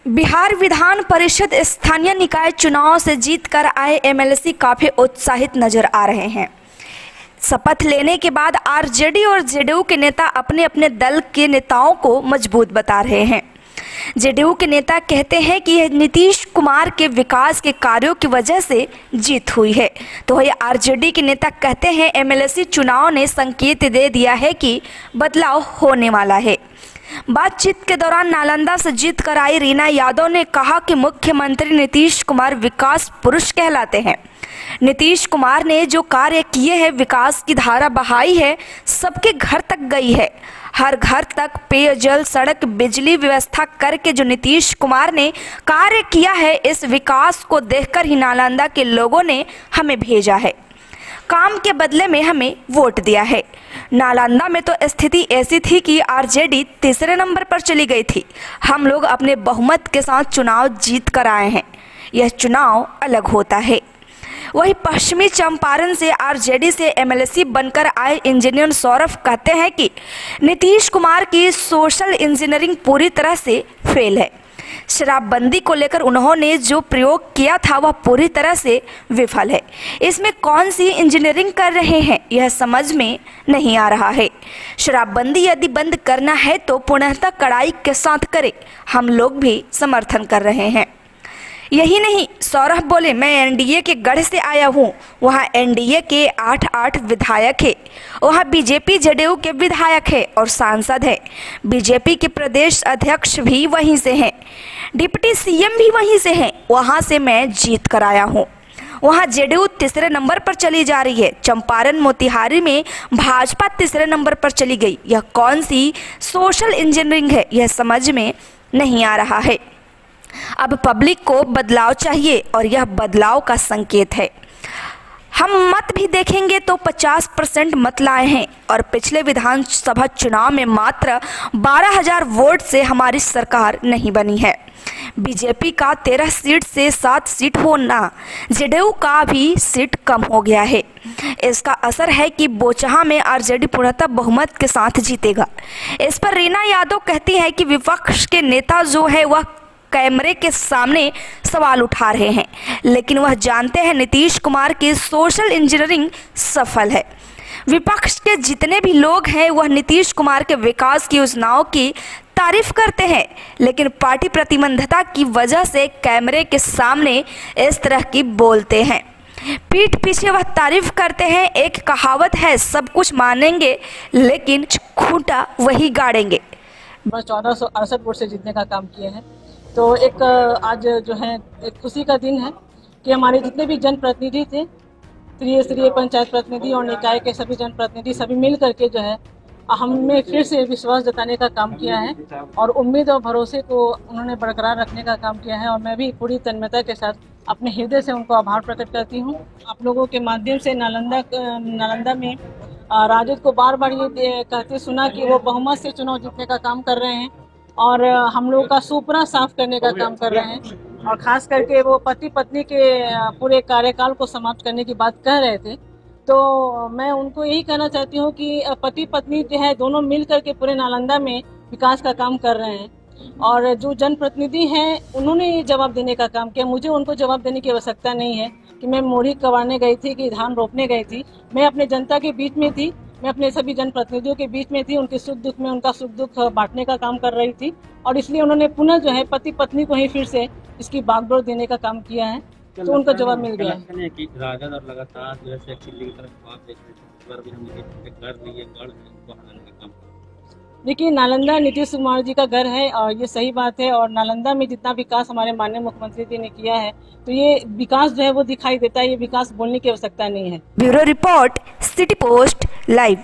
बिहार विधान परिषद स्थानीय निकाय चुनाव से जीत कर आए एमएलसी काफी उत्साहित नजर आ रहे हैं। शपथ लेने के बाद आरजेडी और जेडीयू के नेता अपने अपने दल के नेताओं को मजबूत बता रहे हैं। जेडीयू के नेता कहते हैं कि यह नीतीश कुमार के विकास के कार्यों की वजह से जीत हुई है, तो वही आरजेडी के नेता कहते हैं एमएलसी चुनाव ने संकेत दे दिया है कि बदलाव होने वाला है। बातचीत के दौरान नालंदा से जीत कर आई रीना यादव ने कहा कि मुख्यमंत्री नीतीश कुमार विकास पुरुष कहलाते हैं। नीतीश कुमार ने जो कार्य किए हैं, विकास की धारा बहाई है, सबके घर तक गई है। हर घर तक पेयजल, सड़क, बिजली व्यवस्था करके जो नीतीश कुमार ने कार्य किया है, इस विकास को देखकर ही नालंदा के लोगों ने हमें भेजा है, काम के बदले में हमें वोट दिया है। नालंदा में तो स्थिति ऐसी थी कि आरजेडी तीसरे नंबर पर चली गई थी। हम लोग अपने बहुमत के साथ चुनाव जीत कर आए हैं। यह चुनाव अलग होता है। वहीं पश्चिमी चंपारण से आरजेडी से एमएलसी बनकर आए इंजीनियर सौरभ कहते हैं कि नीतीश कुमार की सोशल इंजीनियरिंग पूरी तरह से फेल है। शराबबंदी को लेकर उन्होंने जो प्रयोग किया था वह पूरी तरह से विफल है। इसमें कौन सी इंजीनियरिंग कर रहे हैं, यह समझ में नहीं आ रहा है। शराबबंदी यदि बंद करना है तो पुनः कड़ाई के साथ करें, हम लोग भी समर्थन कर रहे हैं। यही नहीं, सौरभ बोले, मैं एनडीए के गढ़ से आया हूँ, वहाँ एनडीए के 8 विधायक है, वहाँ बीजेपी जेडीयू के विधायक है और सांसद है। बीजेपी के प्रदेश अध्यक्ष भी वहीं से हैं, डिप्टी सीएम भी वहीं से हैं। वहाँ से मैं जीत कर आया हूँ। वहाँ जेडीयू तीसरे नंबर पर चली जा रही है। चंपारण मोतिहारी में भाजपा तीसरे नंबर पर चली गई। यह कौन सी सोशल इंजीनियरिंग है, यह समझ में नहीं आ रहा है। अब पब्लिक को बदलाव चाहिए और यह बदलाव का संकेत है। हम मत भी देखेंगे तो 50% मत लाए हैं और पिछले विधानसभा चुनाव में मात्र 12,000 वोट से हमारी सरकार नहीं बनी है। बीजेपी का 13 सीट से 7 सीट होना, जेडीयू का भी सीट कम हो गया है। इसका असर है कि बोचहा में आरजेडी पूर्णतः बहुमत के साथ जीतेगा। इस पर रीना यादव कहती है कि विपक्ष के नेता जो है वह कैमरे के सामने सवाल उठा रहे हैं, लेकिन वह जानते हैं नीतीश कुमार की सोशल इंजीनियरिंग सफल है। विपक्ष के जितने भी लोग हैं वह नीतीश कुमार के विकास की योजनाओं की तारीफ करते हैं, लेकिन पार्टी प्रतिबद्धता की वजह से कैमरे के सामने इस तरह की बोलते हैं। पीठ पीछे वह तारीफ करते हैं। एक कहावत है, सब कुछ मानेंगे लेकिन खूंटा वही गाड़ेंगे। बस 1468 वोट से जीतने का काम किए हैं। तो एक आज जो है एक खुशी का दिन है कि हमारे जितने भी जनप्रतिनिधि थे, त्रिस्तरीय पंचायत प्रतिनिधि और निकाय के सभी जनप्रतिनिधि सभी मिल करके जो है हमें फिर से विश्वास जताने का काम किया है और उम्मीद और भरोसे को उन्होंने बरकरार रखने का काम किया है। और मैं भी पूरी तन्मयता के साथ अपने हृदय से उनको आभार प्रकट करती हूँ। आप लोगों के माध्यम से नालंदा में राजद को बार बार ये कहते सुना कि वो बहुमत से चुनाव जीतने का काम कर रहे हैं और हम लोगों का सुपरा साफ करने का काम कर रहे हैं और ख़ास करके वो पति पत्नी के पूरे कार्यकाल को समाप्त करने की बात कह रहे थे। तो मैं उनको यही कहना चाहती हूँ कि पति पत्नी जो है दोनों मिल करके पूरे नालंदा में विकास का काम कर रहे हैं और जो जनप्रतिनिधि हैं उन्होंने ये जवाब देने का काम किया। मुझे उनको जवाब देने की आवश्यकता नहीं है कि मैं मोरी कबाने गई थी कि धान रोपने गई थी। मैं अपने जनता के बीच में थी, मैं अपने सभी जनप्रतिनिधियों के बीच में थी, उनके सुख दुख में उनका सुख दुख बांटने का काम कर रही थी और इसलिए उन्होंने पुनः जो है पति पत्नी को ही फिर से इसकी बागडोर देने का काम किया है। तो उनका जवाब मिल गया है। राजद और लगातार जो है की तरफ देखिए, नालंदा नीतीश कुमार जी का घर है और ये सही बात है और नालंदा में जितना विकास हमारे माननीय मुख्यमंत्री जी ने किया है तो ये विकास जो है वो दिखाई देता है। ये विकास बोलने की आवश्यकता नहीं है। Bureau report, city post live.